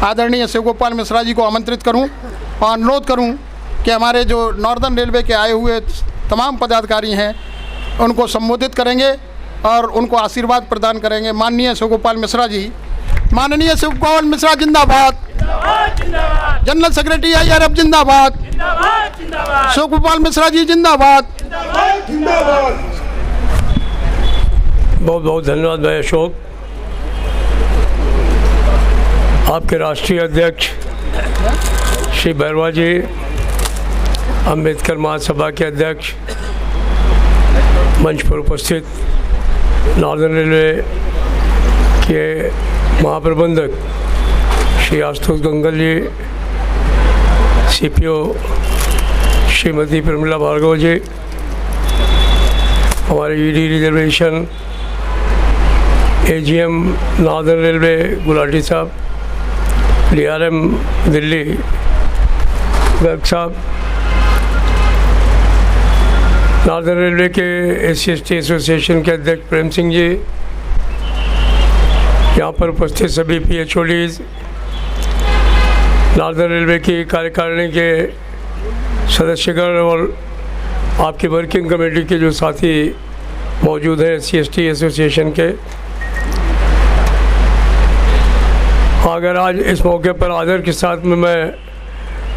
आदरणीय शिव गोपाल मिश्रा जी को आमंत्रित करूं और अनुरोध करूं कि हमारे जो नॉर्दर्न रेलवे के आए हुए तमाम पदाधिकारी हैं उनको संबोधित करेंगे और उनको आशीर्वाद प्रदान करेंगे। माननीय शिव गोपाल मिश्रा जी, माननीय शिव गोपाल मिश्रा जिंदाबाद, जनरल सेक्रेटरी IRF जिंदाबाद, शिव गोपाल मिश्रा जी जिंदाबाद। बहुत बहुत धन्यवाद भाई अशोक। आपके राष्ट्रीय अध्यक्ष श्री बैरवा जी, अम्बेडकर महासभा के अध्यक्ष, मंच पर उपस्थित नॉर्दर्न रेलवे के महाप्रबंधक श्री आशुतोष गंगल जी, CPO श्रीमती प्रमिला भार्गव जी, हमारे ED reservation AGM northern railway Gulati साहब, DRM दिल्ली गर्ग साहब, नॉर्दर्न रेलवे के SC/ST एसोसिएशन के अध्यक्ष प्रेम सिंह जी, यहाँ पर उपस्थित सभी PHODs, नॉर्दर्न रेलवे की कार्यकारिणी के सदस्यगण और आपकी वर्किंग कमेटी के जो साथी मौजूद हैं SC/ST एसोसिएशन के। अगर आज इस मौके पर आदर के साथ में मैं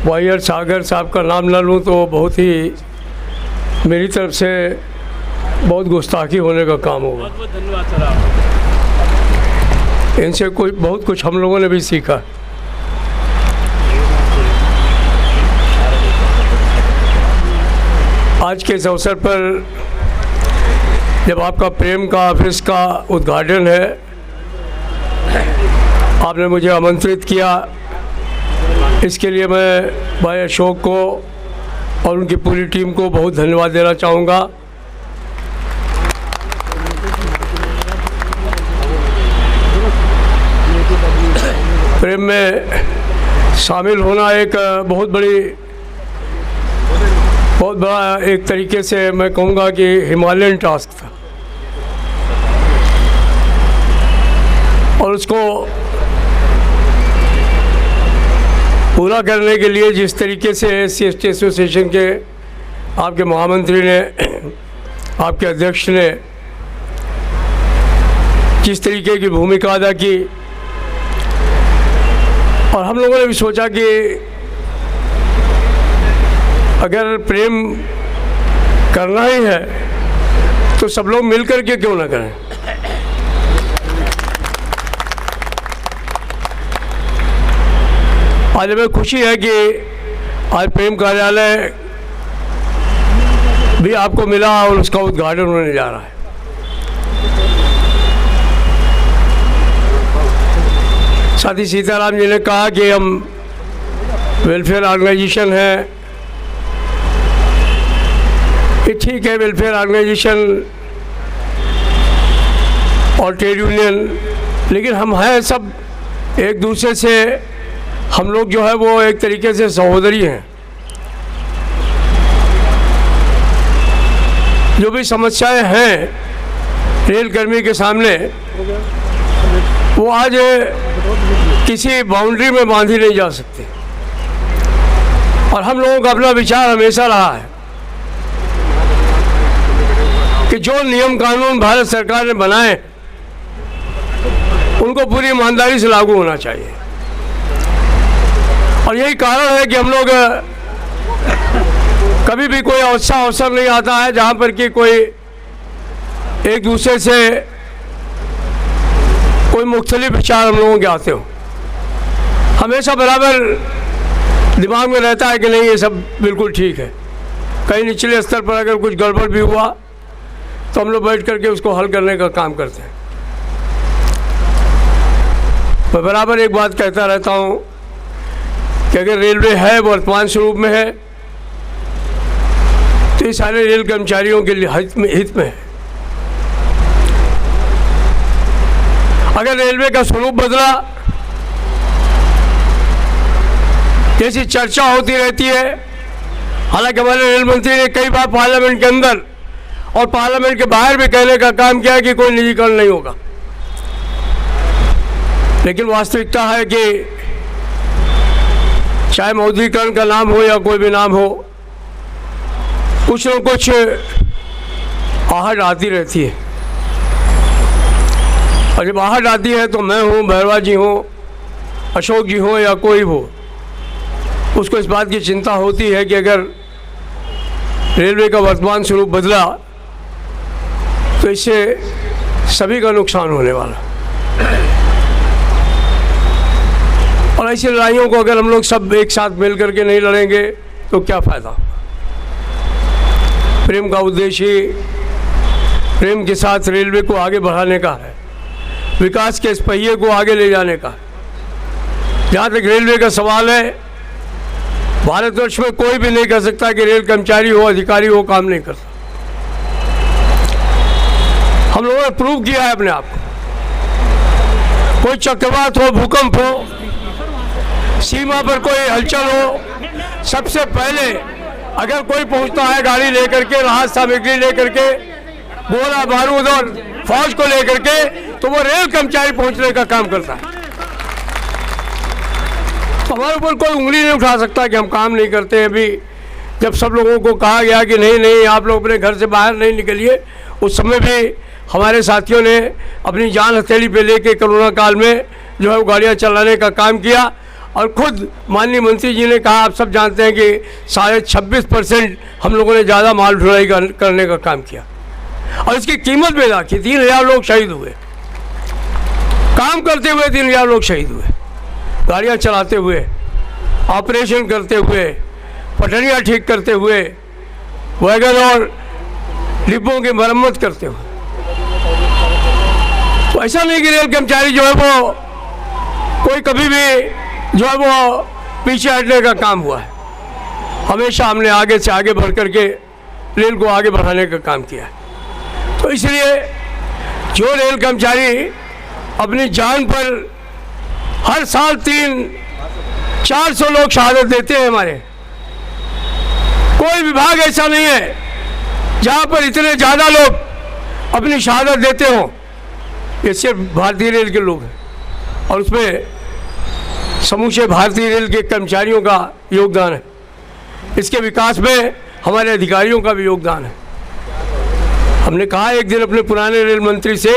वायर सागर साहब का नाम न लूँ तो बहुत ही मेरी तरफ से बहुत गुस्ताखी होने का काम होगा। बहुत बहुत धन्यवाद सर आप। इनसे बहुत कुछ हम लोगों ने भी सीखा। आज के इस अवसर पर जब आपका प्रेम का ऑफिस का उद्घाटन है, आपने मुझे आमंत्रित किया, इसके लिए मैं भाई अशोक को और उनकी पूरी टीम को बहुत धन्यवाद देना चाहूँगा। प्रेम में शामिल होना एक बहुत बड़ा एक तरीके से मैं कहूँगा कि हिमालयन टास्क था, और उसको पूरा करने के लिए जिस तरीके से SC/ST एसोसिएशन के आपके महामंत्री ने, आपके अध्यक्ष ने जिस तरीके की भूमिका अदा की, और हम लोगों ने भी सोचा कि अगर प्रेम करना ही है तो सब लोग मिलकर के क्यों ना करें। आज हमें खुशी है कि आज प्रेम कार्यालय भी आपको मिला और उसका उद्घाटन होने जा रहा है। साथी सीताराम जी ने कहा कि हम वेलफेयर ऑर्गेनाइजेशन है, ये ठीक है, वेलफेयर ऑर्गेनाइजेशन और ट्रेड यूनियन, लेकिन हम हैं सब एक दूसरे से, हम लोग जो है वो एक तरीके से सहोदरी हैं। जो भी समस्याएं हैं रेल कर्मी के सामने, वो आज किसी बाउंड्री में बांधी नहीं जा सकती, और हम लोगों का अपना विचार हमेशा रहा है कि जो नियम कानून भारत सरकार ने बनाए उनको पूरी ईमानदारी से लागू होना चाहिए। और यही कारण है कि हम लोग कभी भी कोई अवसर नहीं आता है जहाँ पर कि कोई एक दूसरे से कोई मुख्तलिफ विचार हम लोगों के आते हो। हमेशा बराबर दिमाग में रहता है कि नहीं, ये सब बिल्कुल ठीक है। कहीं निचले स्तर पर अगर कुछ गड़बड़ भी हुआ तो हम लोग बैठ करके उसको हल करने का काम करते हैं। मैं बराबर एक बात कहता रहता हूँ कि अगर रेलवे है वर्तमान स्वरूप में है तो ये सारे रेल कर्मचारियों के लिए हित में है। अगर रेलवे का स्वरूप बदला, जैसी चर्चा होती रहती है, हालांकि हमारे रेल मंत्री ने कई बार पार्लियामेंट के अंदर और पार्लियामेंट के बाहर भी कहने का काम किया कि कोई निजीकरण नहीं होगा, लेकिन वास्तविकता है कि चाहे मौद्रीकरण का नाम हो या कोई भी नाम हो, कुछ न कुछ आहट आती रहती है। और जब आहट आती है तो मैं हूँ, भैरवा जी हों, अशोक जी हों या कोई हो, उसको इस बात की चिंता होती है कि अगर रेलवे का वर्तमान स्वरूप बदला तो इससे सभी का नुकसान होने वाला। और ऐसी लड़ाइयों को अगर हम लोग सब एक साथ मिल करके नहीं लड़ेंगे तो क्या फ़ायदा। प्रेम का उद्देश्य ही प्रेम के साथ रेलवे को आगे बढ़ाने का है, विकास के इस पहिए को आगे ले जाने का है। जहाँ तक रेलवे का सवाल है, भारतवर्ष में कोई भी नहीं कर सकता कि रेल कर्मचारी हो, अधिकारी हो, काम नहीं करता। हम लोगों ने प्रूव किया है अपने आप को। कोई चक्रवात हो, भूकंप हो, सीमा पर कोई हलचल हो, सबसे पहले अगर कोई पहुंचता है गाड़ी लेकर के, राहत सामग्री लेकर के, गोला बारूद और फौज को लेकर के, तो वो रेल कर्मचारी पहुंचने का काम करता है। तो हमारे ऊपर कोई उंगली नहीं उठा सकता कि हम काम नहीं करते। अभी जब सब लोगों को कहा गया कि नहीं नहीं आप लोग अपने घर से बाहर नहीं निकलिए, उस समय भी हमारे साथियों ने अपनी जान हथेली पे लेके कोरोना काल में जो है वो गाड़ियाँ चलाने का काम किया। और खुद माननीय मंत्री जी ने कहा, आप सब जानते हैं कि 26.5% हम लोगों ने ज़्यादा माल ढुलाई करने का काम किया और इसकी कीमत भी अदा की। 3,000 लोग शहीद हुए, काम करते हुए 3,000 लोग शहीद हुए, गाड़ियाँ चलाते हुए, ऑपरेशन करते हुए, पटरियाँ ठीक करते हुए, वैगन और डिब्बों की मरम्मत करते हुए। तो ऐसा नहीं कि रेल कर्मचारी जो है वो कोई कभी भी जो है वो पीछे हटने का काम हुआ है। हमेशा हमने आगे से आगे बढ़ करके रेल को आगे बढ़ाने का काम किया है। तो इसलिए जो रेल कर्मचारी अपनी जान पर हर साल 300-400 लोग शहादत देते हैं, हमारे कोई विभाग ऐसा नहीं है जहाँ पर इतने ज़्यादा लोग अपनी शहादत देते हों। ये सिर्फ भारतीय रेल के लोग हैं और उसमें समूचे भारतीय रेल के कर्मचारियों का योगदान है। इसके विकास में हमारे अधिकारियों का भी योगदान है। हमने कहा एक दिन अपने पुराने रेल मंत्री से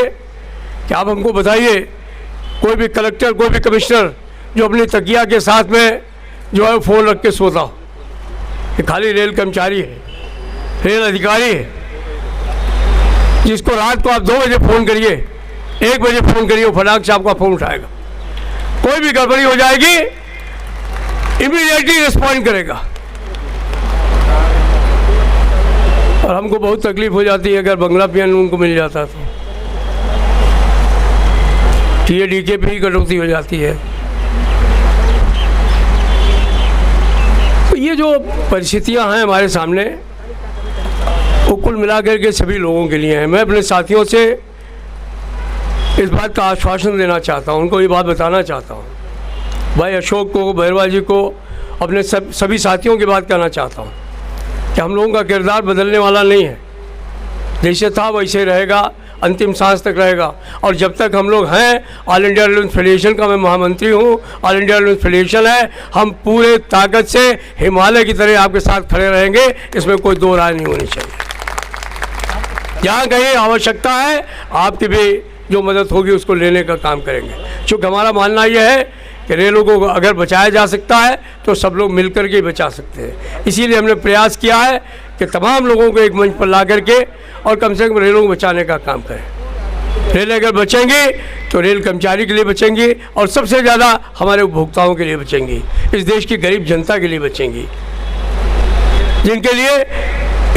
कि आप हमको बताइए, कोई भी कलेक्टर, कोई भी कमिश्नर जो अपनी तकिया के साथ में जो है फ़ोन रख के सोता हो, ये खाली रेल कर्मचारी है, रेल अधिकारी है, जिसको रात को आप 2 बजे फ़ोन करिए, 1 बजे फ़ोन करिए, वो फटाक से आपका फ़ोन उठाएगा। कोई भी गड़बड़ी हो जाएगी इमीडिएटली रिस्पॉन्ड करेगा। और हमको बहुत तकलीफ हो जाती है अगर बंगला पियन उनको मिल जाता तो TADK पे ही कटौती हो जाती है। तो ये जो परिस्थितियां हैं हमारे सामने, वो कुल मिलाकर के सभी लोगों के लिए हैं। मैं अपने साथियों से इस बात का आश्वासन देना चाहता हूँ, उनको ये बात बताना चाहता हूँ, भाई अशोक को, भैरवा जी को, अपने सभी साथियों की बात कहना चाहता हूँ कि हम लोगों का किरदार बदलने वाला नहीं है। जैसे था वैसे रहेगा, अंतिम सांस तक रहेगा। और जब तक हम लोग हैं, ऑल इंडिया रेलवे फेडरेशन का मैं महामंत्री हूँ, ऑल इंडिया रेलवे फेडरेशन है, हम पूरे ताकत से हिमालय की तरह आपके साथ खड़े रहेंगे, इसमें कोई दो राय नहीं होनी चाहिए। जहाँ कहीं आवश्यकता है आपकी भी जो मदद होगी उसको लेने का काम करेंगे। क्योंकि हमारा मानना यह है कि रेलों को अगर बचाया जा सकता है तो सब लोग मिलकर के बचा सकते हैं। इसीलिए हमने प्रयास किया है कि तमाम लोगों को एक मंच पर ला करके और कम से कम रेलों को बचाने का काम करें। रेल अगर बचेंगी तो रेल कर्मचारी के लिए बचेंगी और सबसे ज़्यादा हमारे उपभोक्ताओं के लिए बचेंगी, इस देश की गरीब जनता के लिए बचेंगी, जिनके लिए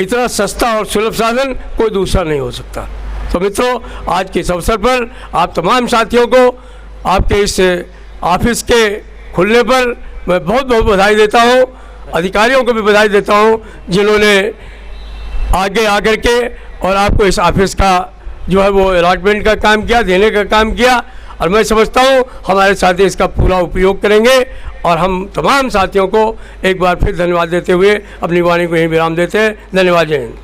इतना सस्ता और सुलभ साधन कोई दूसरा नहीं हो सकता। तो मित्रों, आज के इस अवसर पर आप तमाम साथियों को आपके इस ऑफिस के खुलने पर मैं बहुत बहुत बधाई देता हूँ। अधिकारियों को भी बधाई देता हूँ जिन्होंने आगे आकर के और आपको इस ऑफिस का जो है वो अलॉटमेंट का काम किया, देने का काम किया। और मैं समझता हूँ हमारे साथी इसका पूरा उपयोग करेंगे और हम तमाम साथियों को एक बार फिर धन्यवाद देते हुए अपनी वाणी को यहीं विराम देते हैं। धन्यवाद, जय हिंद।